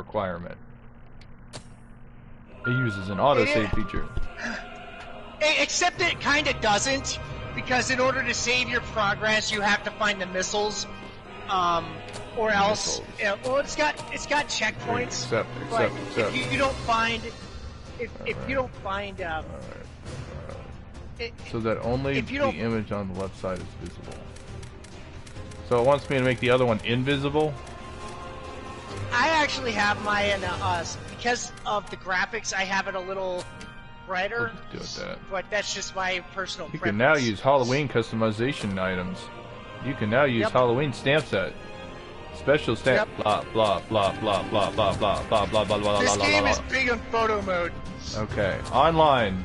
requirement. It uses an autosave feature. Except it kind of doesn't, because in order to save your progress, you have to find the missiles, or else. Well, it's got checkpoints. Except. If you don't find, you don't find, so that only the image on the left side is visible. So it wants me to make the other one invisible? I actually have mine, because of the graphics, I have it a little brighter. Do with that. But that's just my personal You preference. can now use Halloween customization items. You can now use Halloween stamp set. Special stamp. Blah blah blah blah blah blah blah blah blah blah blah. This game is big on photo mode. Okay. Online.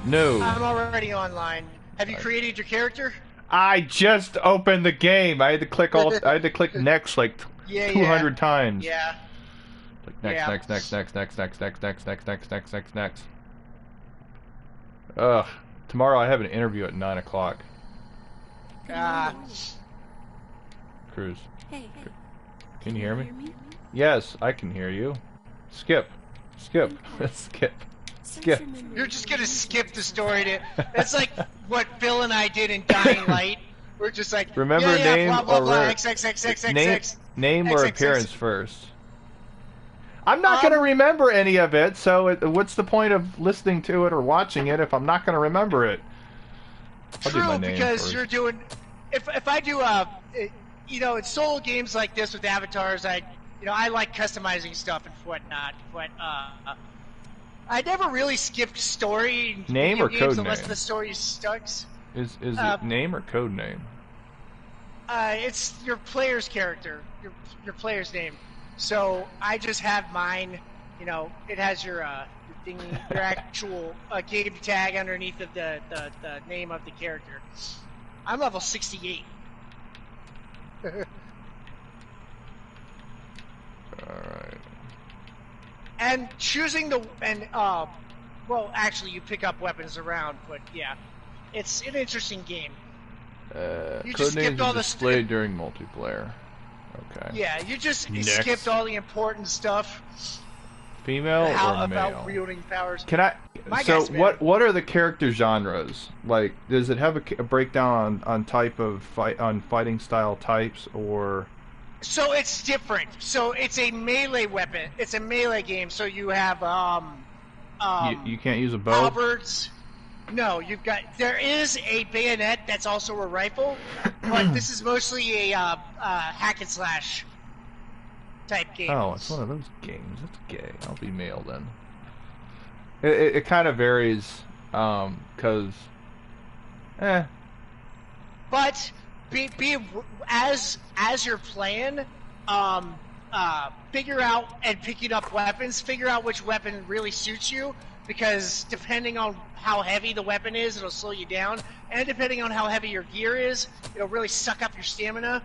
No. I'm already online. Have you created your character? I just opened the game. I had to click I had to click next like 200 times. Yeah. Like next. Ugh. Tomorrow I have an interview at 9 o'clock. Cruz. Hey. Can you hear me? Yes, I can hear you. Skip. Skip. You're just gonna skip the story to. That's like what Phil and I did in Dying Light. We're just like, remember name blah, blah, or blah, name or appearance first. I'm not going to remember any of it, so what's the point of listening to it or watching it if I'm not going to remember it? True, because you're doing. If I do in solo games like this with avatars, I like customizing stuff and whatnot, but I never really skipped story. Name or code unless name? the story sucks. Is it name or code name? It's your player's character, your player's name. So I just have mine. It has your your actual game tag underneath of the name of the character. I'm level 68. Alright. And choosing well, actually, you pick up weapons around, but yeah, it's an interesting game. You just skipped all the displayed during multiplayer. Okay. Yeah, you just skipped all the important stuff. Female or male? About wielding powers. Can I? So what are the character genres? Like, does it have a breakdown on type of fighting style types or? So it's different. So it's a melee weapon. It's a melee game. So you have you can't use a bow. Halberds. No, there is a bayonet that's also a rifle, but this is mostly a hack and slash type game. Oh, it's one of those games. That's gay. I'll be male then. It kind of varies, cause, But as you're playing, figure out and picking up weapons. Figure out which weapon really suits you. Because depending on how heavy the weapon is, it'll slow you down. And depending on how heavy your gear is, it'll really suck up your stamina.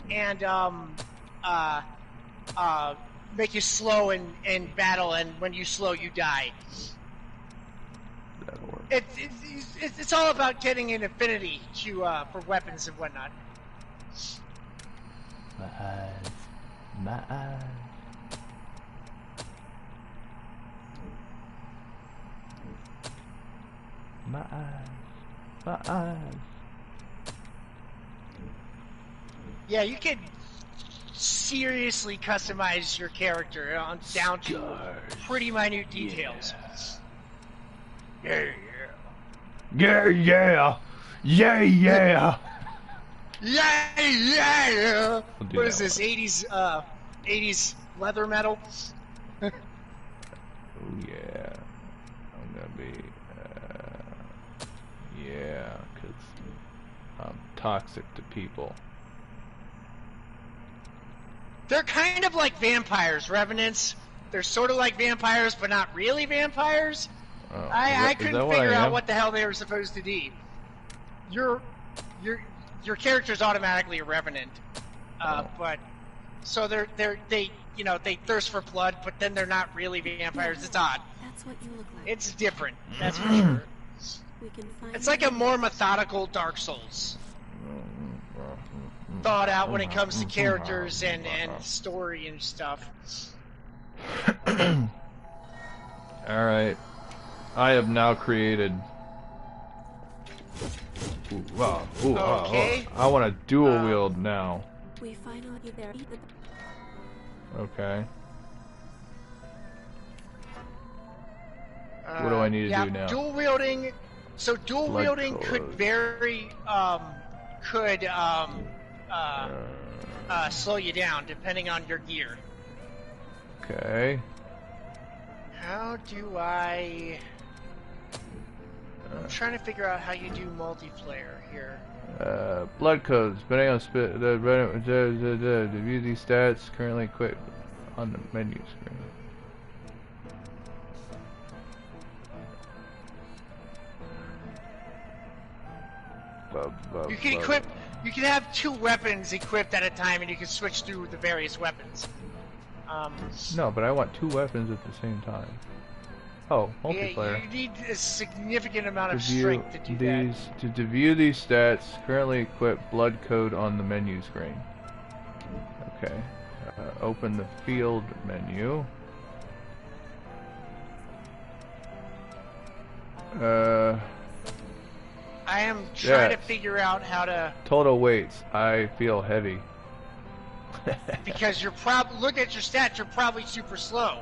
And make you slow in battle. And when you slow, you die. That'll work. It's all about getting an affinity for weapons and whatnot. My eyes. My eyes. Yeah, you can seriously customize your character down to pretty minute details. Yeah. What is this, 80s leather metal? Oh yeah. I'm gonna be, because I'm toxic to people. They're kind of like vampires, revenants. They're sort of like vampires, but not really vampires. Oh, I couldn't figure out what the hell they were supposed to be. Your character's automatically a revenant, but so they thirst for blood, but then they're not really vampires. It's odd. That's what you look like. It's different. That's for sure. We can find It's like a more methodical Dark Souls. thought out when it comes to characters and story and stuff. Alright. I have now created... Ooh, wow. Ooh, okay. I want to dual wield now. We finally there. Okay. What do I need to do now? Dual wielding. So dual wielding could vary. Could slow you down depending on your gear. Okay. How do I? I'm trying to figure out how you do multiplayer here. Blood codes. Depending on spit. The view these stats currently equipped on the menu screen. You can equip. You can have 2 weapons equipped at a time, and you can switch through the various weapons. No, but I want 2 weapons at the same time. Oh, multiplayer. Yeah, you need a significant amount of strength to do that. To view these stats, currently equipped blood code on the menu screen. Okay. Open the field menu. I am trying to figure out how to... Total weights. I feel heavy. Because you're probably... Look at your stats, you're probably super slow.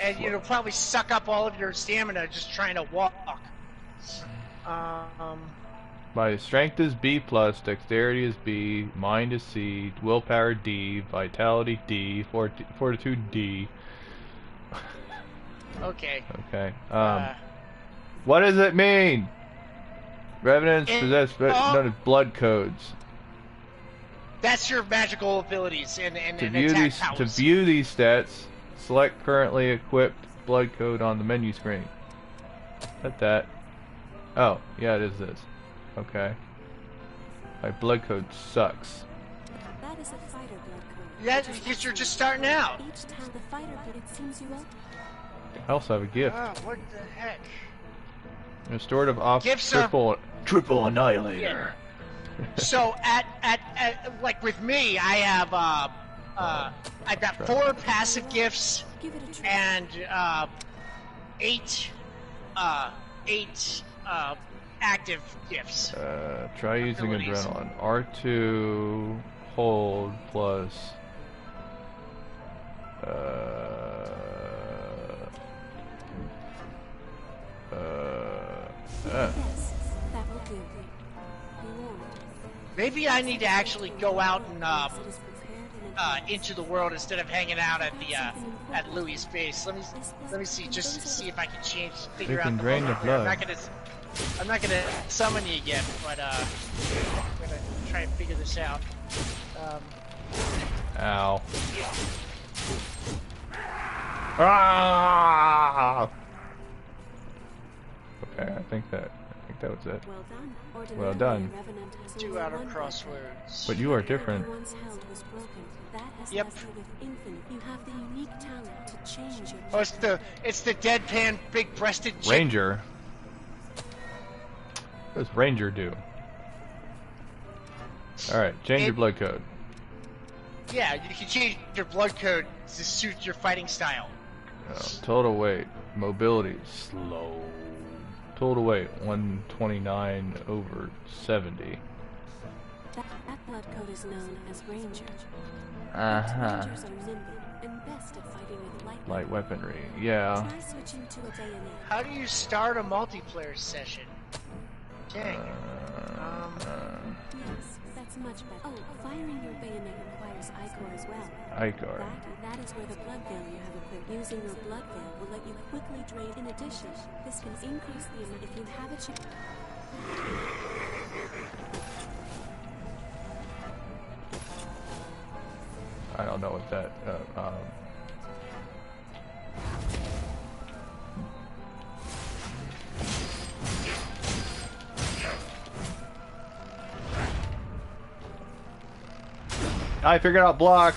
And it'll probably suck up all of your stamina just trying to walk. My strength is B+, dexterity is B, mind is C, willpower D, vitality D, fortitude D. Okay. Okay. What does it mean? Revenants possess none of blood codes. That's your magical abilities and to view attack these powers. To view these stats, select currently equipped blood code on the menu screen. At that. Oh, yeah, it is this. Okay. My blood code sucks. That is a fighter blood code. Yeah, because you're just starting out. Each time the fighter blood, it seems you will. I also have a gift. Oh, what the heck? Restorative off Gifts triple annihilator. Yeah. So at like with me, I have I've got 4 passive gifts and 8 active gifts. Try using adrenaline. R2 hold plus Yes, that will do. Maybe I need to actually go out and into the world instead of hanging out at the at Louis' base. Let me see, just to see if I can figure out the drain the blood. I'm not gonna summon you again, but I'm gonna try and figure this out. Ow. Ah! Okay, I think that was it. Well done. 2 out of crossroads. But you are different. Yep. You have the unique talent to change your... Oh, it's the deadpan, big-breasted chick. Ranger. What does Ranger do? Alright, change your blood code. Yeah, you can change your blood code to suit your fighting style. Total weight. Mobility. Slow. Total weight. 129 over 70. That blood code is known as Ranger. Rangers are nimble and best at fighting with light weaponry. Yeah. Try switching to a bayonet. How do you start a multiplayer session? Dang. Yes, that's much better. Oh, firing your bayonet requires Ichor as well. Ichor. That is where the blood veil you have equipped. Using your blood veil will let you quickly drain. In addition, this can increase the amount if you have it. I don't know what that. I figured out block.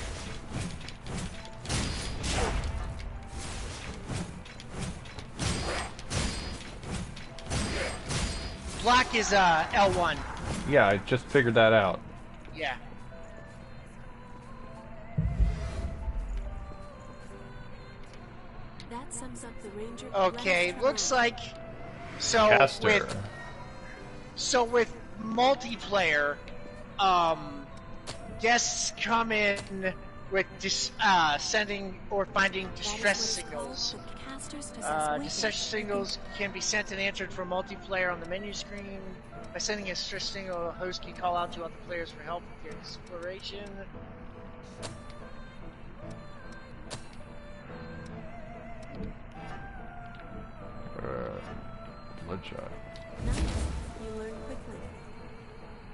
Block is L1. Yeah, I just figured that out. Yeah. That sums up the Ranger. Okay, looks like so Caster. with multiplayer, guests come in with sending or finding distress signals. Distress signals can be sent and answered from multiplayer on the menu screen. By sending a distress signal, a host can call out to other players for help with their exploration. Bloodshot. Nice. You learn quickly.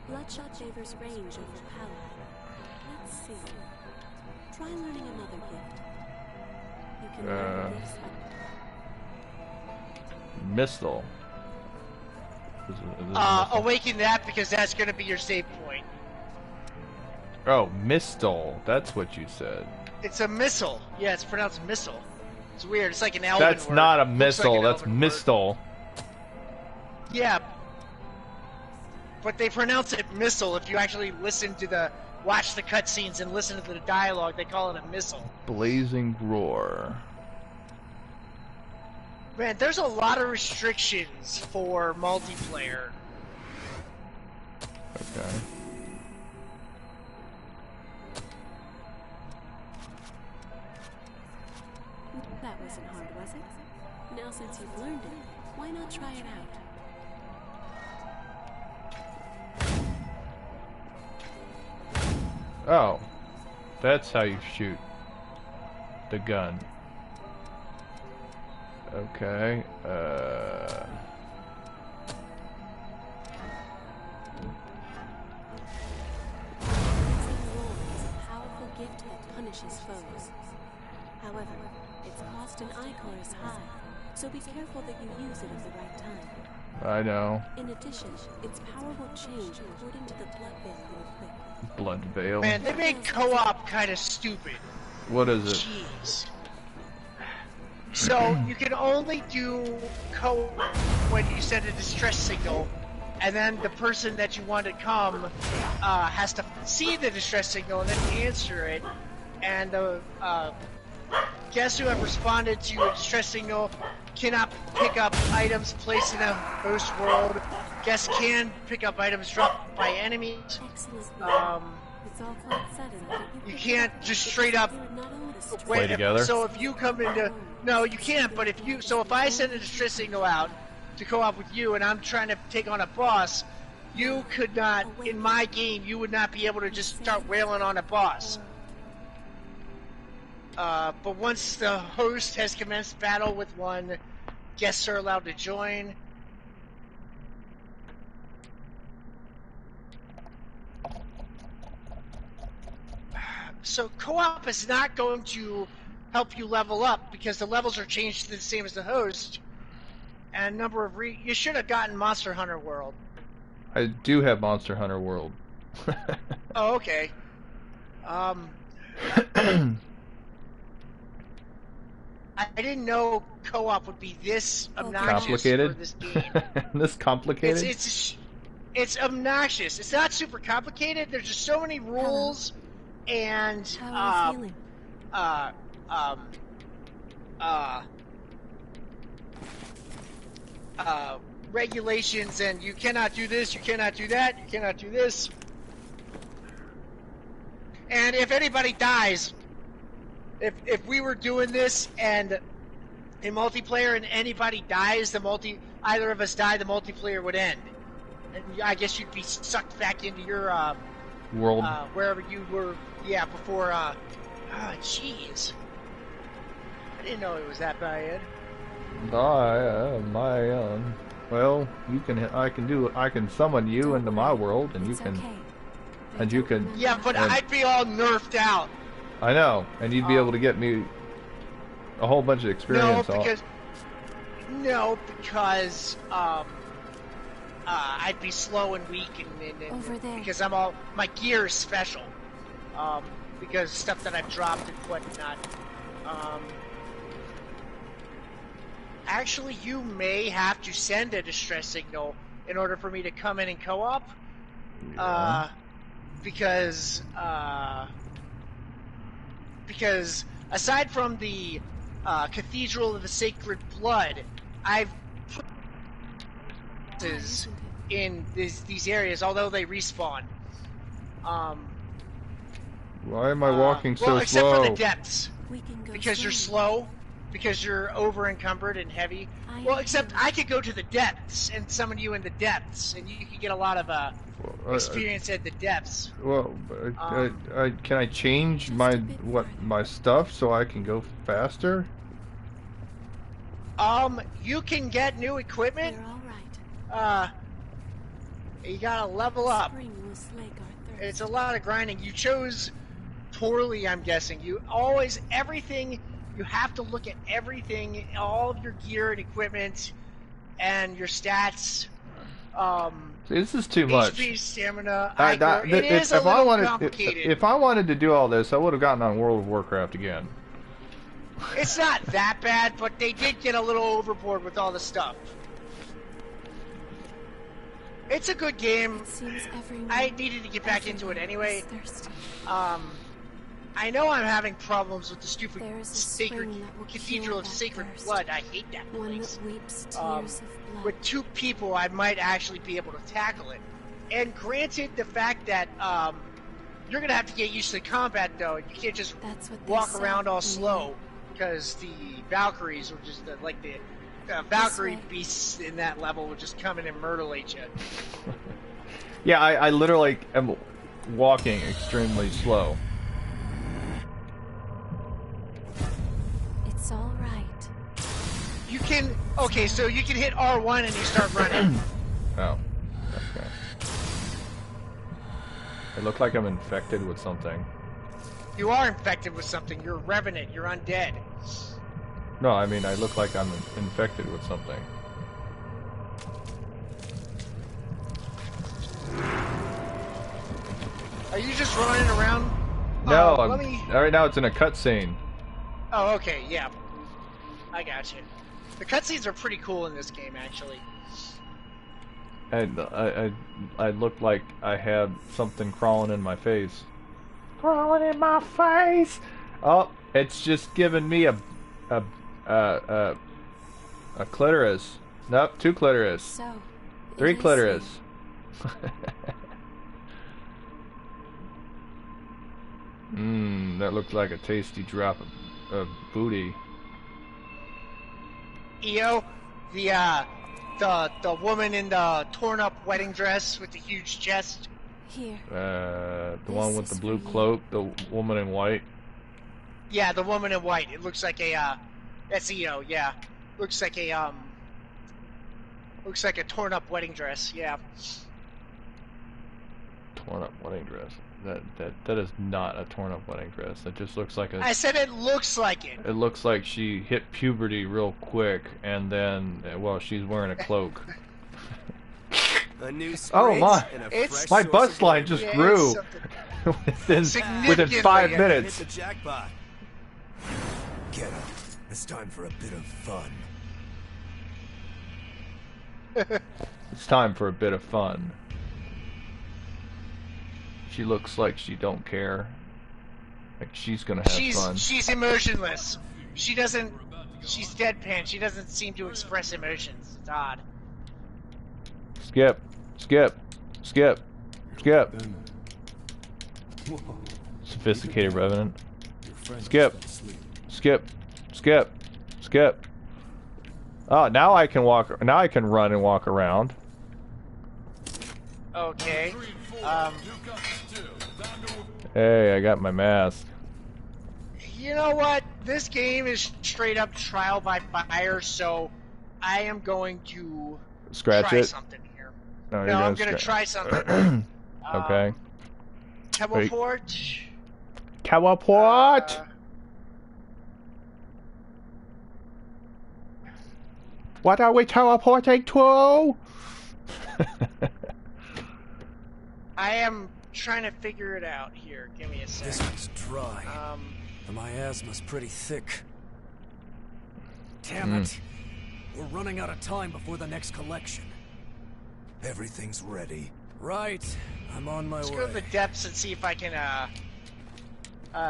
Bloodshot favors range over power. Let's see. Try learning another gift. You can learn this. Missile. Awaken that because that's going to be your save point. Oh, Mistle. That's what you said. It's a missile. Yeah, it's pronounced missile. It's weird. It's like an elven That's word. not a Looks missile. like an That's elven word. Mistle. Yeah, but they pronounce it missile. If you actually watch the cutscenes and listen to the dialogue, they call it a missile. Blazing Roar. Man, there's a lot of restrictions for multiplayer. Okay. That wasn't hard, was it? Now since you've learned it, why not try it out? Oh. That's how you shoot the gun. Okay. Blazing Roar is a powerful gift that punishes foes. However, its cost in Ichor is high, so be careful that you use it at the right time. I know. In addition, its power will change according to the blood veil you equip. Blood Veil. Man, they make co-op kind of stupid. What is it? Jeez. So you can only do co-op when you send a distress signal, and then the person that you want to come has to see the distress signal and then answer it, and the guests who have responded to a distress signal cannot pick up items placed in a host world. Guests can pick up items dropped by enemies. Excellent. It's all quite sudden, but You can't just straight up Play together? So if you come into no, you can't. But if I send a distress signal out to co-op with you, and I'm trying to take on a boss, you could not in my game. You would not be able to just start wailing on a boss. But once the host has commenced battle with one, guests are allowed to join. So co-op is not going to help you level up because the levels are changed to the same as the host. And number of you should have gotten Monster Hunter World. I do have Monster Hunter World. Oh, okay. I didn't know co-op would be this obnoxious Complicated? for this game. This complicated? It's obnoxious. It's not super complicated. There's just so many rules and How are you feeling? regulations, and you cannot do this, you cannot do that, you cannot do this. And if anybody dies, if we were doing this and in multiplayer and anybody dies, either of us die, the multiplayer would end. And I guess you'd be sucked back into your World. wherever you were, before. Jeez, I didn't know it was that bad. Well, you can. I can summon you into my world, and you It's can. okay. And you can. Yeah, but and- I'd be all nerfed out. I know, and you'd be able to get me a whole bunch of experience. No, because I'd be slow and weak, and Over there. because my gear is special, because stuff that I've dropped and whatnot. Actually, you may have to send a distress signal in order for me to come in and co-op. Yeah. because aside from the Cathedral of the Sacred Blood, I've put in these areas, although they respawn. Why am I walking so well, except slow? for the depths, We can go because you're slowly. slow, because you're over encumbered and heavy. Well, except I could go to the depths and summon you in the depths, and you could get a lot of experience at the depths. Well, can I change my stuff so I can go faster? You can get new equipment. We're all right. You gotta level up. Spring will slake our thirst. It's a lot of grinding. You chose poorly, I'm guessing. You always, everything, you have to look at everything, all of your gear and equipment, and your stats. See, this is too much. HP, stamina, If it is a little complicated. If I wanted to do all this, I would have gotten on World of Warcraft again. It's not that bad, but they did get a little overboard with all the stuff. It's a good game. It seems everyone, I needed to get back into it anyway. is thirsty. I know I'm having problems with the stupid There is a sacred spring that will Cathedral cure of that Sacred thirst. Blood. I hate that One place. that weeps tears of blood. With 2 people, I might actually be able to tackle it. And granted, the fact that you're gonna have to get used to the combat, though. You can't just That's what they walk say, around all you slow, because the Valkyries will just like the Valkyrie way. beasts in that level will just come in and mutilate you. Yeah, I literally am walking extremely slow. It's all right. You can so you can hit R1 and you start running. Oh, okay. It looked like I'm infected with something. You are infected with something. You're a revenant. You're undead. No, I mean I look like I'm infected with something. Are you just running around? No, let me... right now it's in a cutscene. Oh, okay, yeah. I got you. The cutscenes are pretty cool in this game, actually. And I looked like I had something crawling in my face. Crawling in my face. Oh, it's just giving me a clitoris. Nope, 2 clitoris. So, 3 it is clitoris. Mmm, that looks like a tasty drop of booty. EO, the woman in the torn up wedding dress with the huge chest. Here. The This one with the is blue for you. cloak, the woman in white. Yeah, the woman in white. It looks like a that's EO, yeah. Looks like a torn up wedding dress, yeah. Torn up wedding dress. That is not a torn up wedding dress. That just looks like a. I said it looks like it. It looks like she hit puberty real quick, and then, well, she's wearing a cloak. A new Oh my! and a It's- fresh My source bust of line energy. just Yeah, grew it's within Significantly, 5 yeah. minutes. Hit the jackpot. Get up. It's time for a bit of fun. It's time for a bit of fun. She looks like she don't care. Like she's gonna have fun. She's emotionless. She's deadpan. She doesn't seem to express emotions. It's odd. Skip, skip, skip, skip. Sophisticated revenant. Skip, skip, skip, skip. Oh, now I can walk. Now I can run and walk around. Okay. Hey, I got my mask. You know what? This game is straight up trial by fire, so I am going to Scratch try it. something here. No, No, I'm gonna try something. Okay. Teleport. Teleport. What are we teleporting to? I am trying to figure it out here. Give me a This sec. one's dry. And my asthma's pretty thick. Damn it. We're running out of time before the next collection. Everything's ready. Right. I'm on my Let's way. go to the depths and see if I can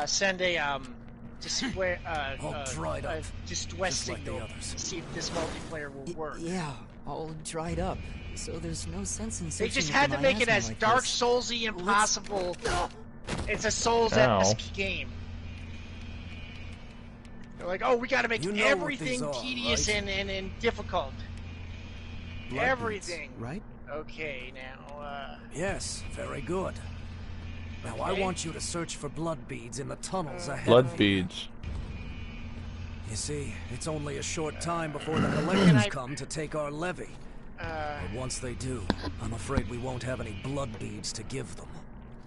send a All dried up, distress just like the signal others. to see if this multiplayer will work. Yeah, all dried up. So there's no sense in They searching just with had the to make it miasma as like Dark this. Soulsy impossible. It's a Souls-esque game. They're like, oh, we gotta make You know what everything these are, tedious right? and difficult. Blood Everything. Beads, right? Okay, now, Yes, very good. Now I Okay. want you to search for blood beads in the tunnels ahead. Blood of you. beads. You see, it's only a short time before the collectors I- come to take our levy. But once they do, I'm afraid we won't have any blood beads to give them.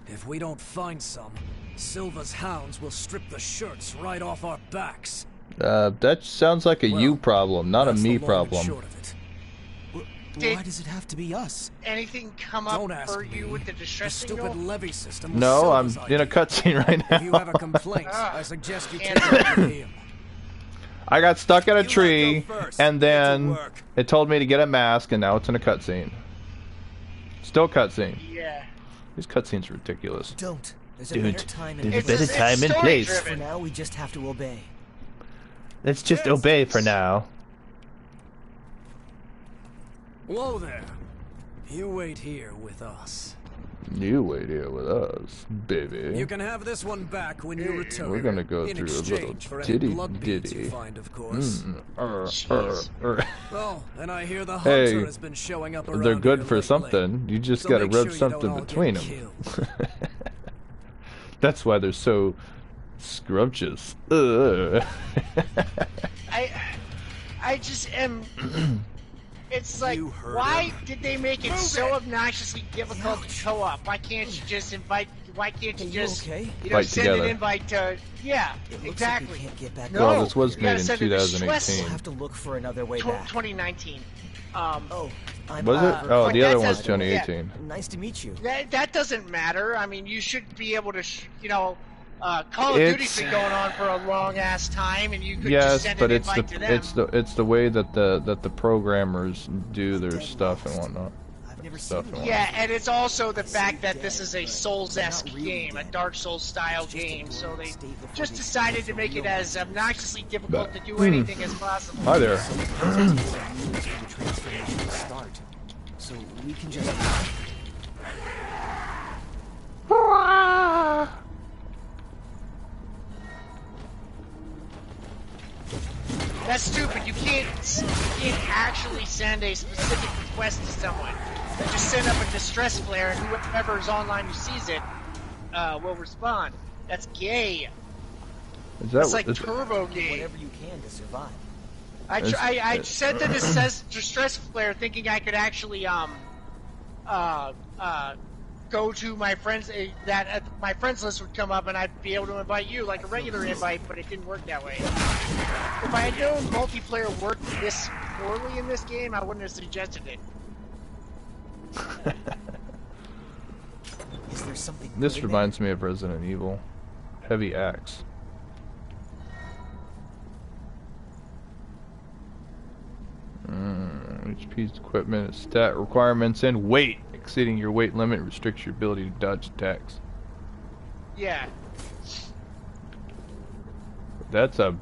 If we don't find some, Silva's hounds will strip the shirts right off our backs. That sounds like a you Well, problem, not a That's me the long and problem. short of it. Did- Why does it have to be us? anything come Don't up ask for me. you with the The distress stupid signal? levy system was No, I'm Silva's in a idea. cutscene right If you have a now. complaint, Ah. I suggest you And- take it to him. I got stuck at a You let tree, go first. and Get to then work. it told me to get a mask, and now it's in a cutscene. Still cutscene. Yeah. These cutscenes are ridiculous. Don't. There's a Dude, better time there's and a better It's time and place. For story-driven. now, we just have to obey. Let's just Yes. obey for now. Whoa there. You wait here with us. You wait here with us, baby. You can have this one back when you return. We're gonna go in through a little exchange for any ditty blood beads ditty. you find, of course. Jeez. Oh, and I hear the Hey, hunter has been showing up around They're good here for lately. something. You just So gotta make rub sure you something don't all between get them. killed. That's why they're so scrumptious. Ugh. I just am. It's like, You heard why him. did they make it so obnoxiously difficult to co-op? Why can't you just invite? Why can't you Hey, you just okay? you know, Fight send together. an invite to? Yeah, It looks exactly. like we can't get back No. Well, this was you gotta made in send a distress- 2018. We'll have to look for another way back. 2019. Oh, I'm Was it? Oh, but the that other one's doesn't- 2018. Nice to meet you. That doesn't matter. I mean, you should be able to, Call of Duty's been going on for a long ass time, and you could just Yes, send but an it's invite the to them. it's the way that the programmers do their stuff and whatnot. I've never Stuff seen and one. Yeah, and it's also the fact that this is a They're Souls-esque not really game, a dead. Dark Souls style It's just a game, so they dormant state before just they decided to experience make the it real as obnoxiously difficult to do Hmm. anything as possible. Hi there. the transformation to start. So we can just That's stupid. You can't actually send a specific request to someone. You just send up a distress flare, and whoever is online who sees it will respond. That's gay. Is That's like is- turbo gay. whatever you can to survive. I sent the distress flare thinking I could actually go to my friends that my friends list would come up and I'd be able to invite you like a regular invite, but it didn't work that way. If I had known multiplayer worked this poorly in this game, I wouldn't have suggested it. Is there something This good in reminds me of Resident Evil. Heavy axe. Each piece of equipment, stat requirements, and weight. Exceeding your weight limit restricts your ability to dodge attacks. Yeah. That's a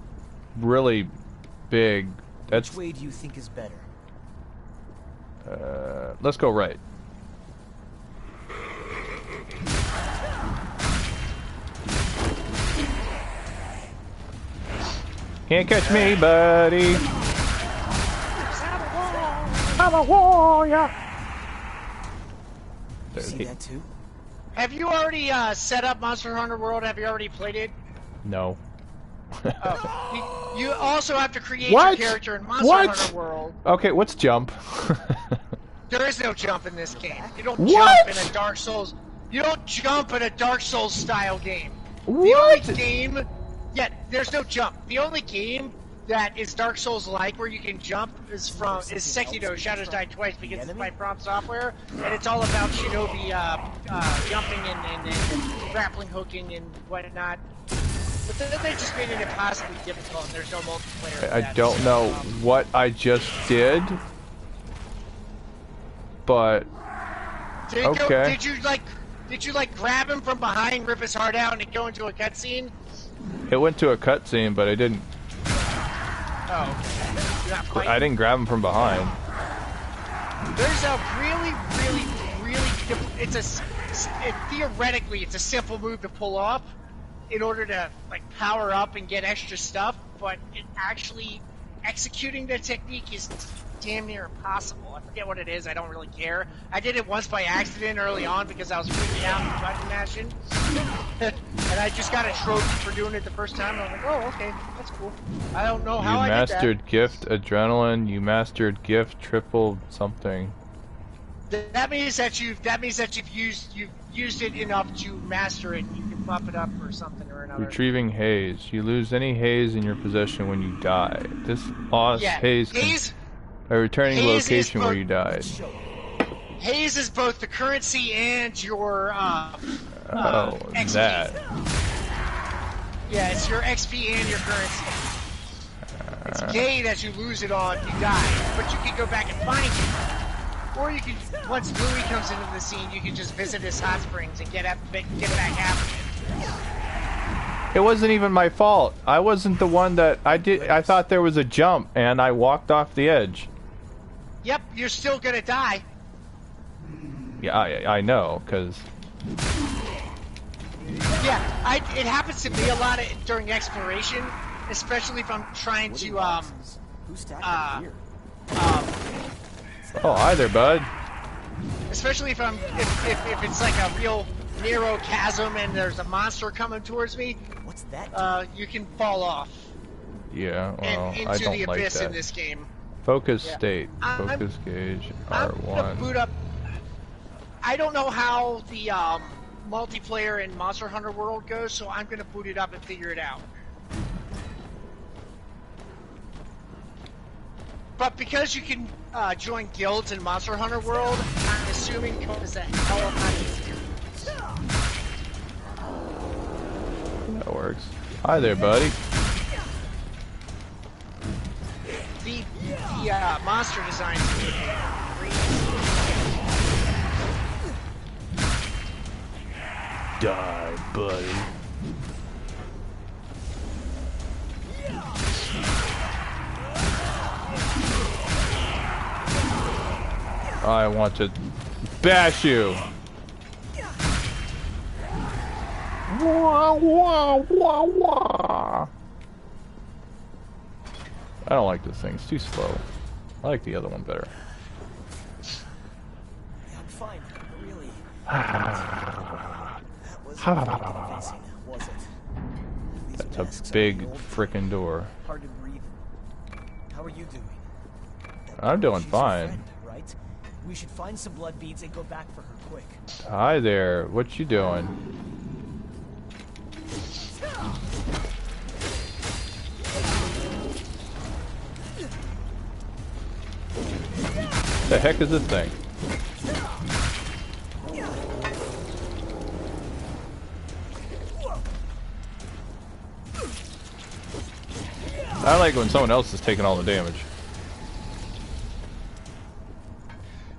really big. it? That's. Which way do you think is better? Let's go right. Can't catch me, buddy. I'm a warrior. You see that too? Have you already set up Monster Hunter World? Have you already played it? No. You also have to create What? your character in Monster What? Hunter World. Okay, what's jump? There is no jump in this game. You don't What? jump in a Dark Souls. You don't jump in a Dark Souls style game. The What? only game, yeah, there's no jump. The only game that is Dark Souls like where you can jump is Sekiro Shadows Die Twice because it's by From Software and it's all about Shinobi jumping and grappling hooking and whatnot. But then they just made it impossibly difficult and there's no multiplayer. for I that. don't know what I just did, but Okay. Did you like grab him from behind, rip his heart out, and it go into a cutscene? It went to a cutscene, but I didn't. Oh, okay. You're not fighting? I didn't grab him from behind. There's a theoretically it's a simple move to pull off in order to like power up and get extra stuff, but actually executing the technique is damn near impossible. I forget what it is. I don't really care. I did it once by accident early on because I was freaking out and button mashing, and I just got a trophy for doing it the first time. And I was like, oh, okay, that's cool. I don't know how I did that. You mastered gift adrenaline. You mastered gift triple something. That means that you've used it enough to master it. You can bump it up or something or another. Retrieving haze. You lose any haze in your possession when you die. This lost haze by returning to location where you died. Haze is both the currency and your XP. That. Yeah, it's your XP and your currency. It's gay that you lose it on you die, but you can go back and find it. Or you can, once Louis comes into the scene, you can just visit his hot springs and get back after it. It wasn't even my fault. I wasn't the one that I thought there was a jump, and I walked off the edge. Yep, you're still gonna die. Yeah, I know, cause. Yeah, it happens to me a lot during exploration, especially if I'm trying to Oh, hi there, bud. Especially if if it's like a real narrow chasm and there's a monster coming towards me. What's that? You can fall off. Yeah, well, into I don't the like abyss that. In this game. Focus state. Focus gauge. I'm R1. gonna boot up. I don't know how the multiplayer in Monster Hunter World goes, so I'm gonna boot it up and figure it out. But because you can join guilds in Monster Hunter World, I'm assuming because a hell of a lot easier. That works. Hi there, buddy. The monster designs great. Die, buddy. I want to bash you. Wah, wah, wah, wah. I don't like this thing. It's too slow. I like the other one better. I'm fine, really. That wasn't convincing, was it? That's a big frickin' door. Hard to breathe. How are you doing? I'm doing She's fine. your friend, right? We should find some blood beads and go back for her quick. Hi there. What you doing? The heck is this thing? I like when someone else is taking all the damage.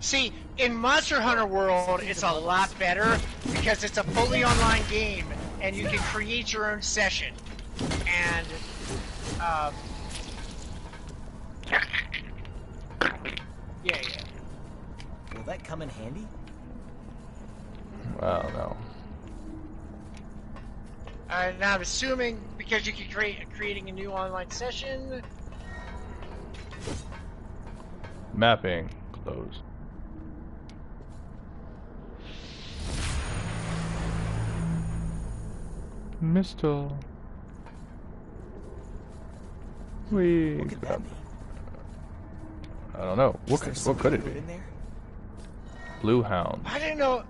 See, in Monster Hunter World, it's a lot better because it's a fully online game and you can create your own session. And, yeah. Will that come in handy? Well, no. And I'm assuming because you can creating a new online session. Mapping closed. Mistle. We. What could that be? I don't know. What could it be? In there? Blue Hound. I didn't know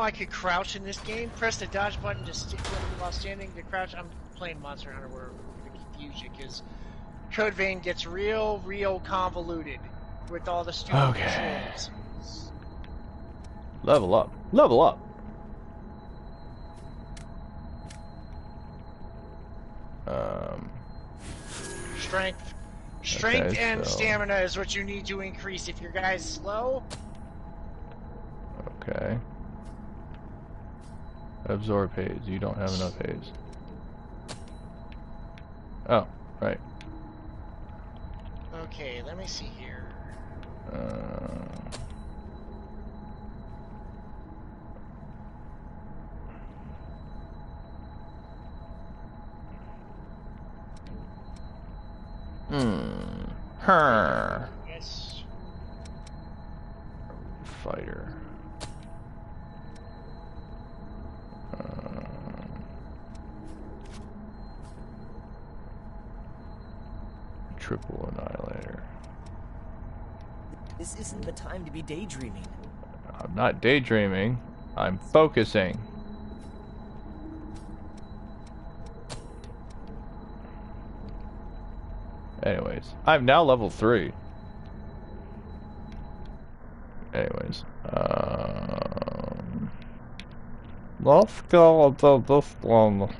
I could crouch in this game. Press the dodge button to stick while standing to crouch. I'm playing Monster Hunter World to confuse you because Code Vein gets real convoluted with all the stupid controls. Level up. Level up. Strength Okay, and so- stamina is what you need to increase. If your guy's slow, Okay. Absorb haze. You don't have enough haze. Oh, right. Okay, let me see here. Her. Yes. Fighter. Triple annihilator. This isn't the time to be daydreaming. I'm not daydreaming. I'm focusing. Anyways, I'm now level 3. Anyways, let's go to this one.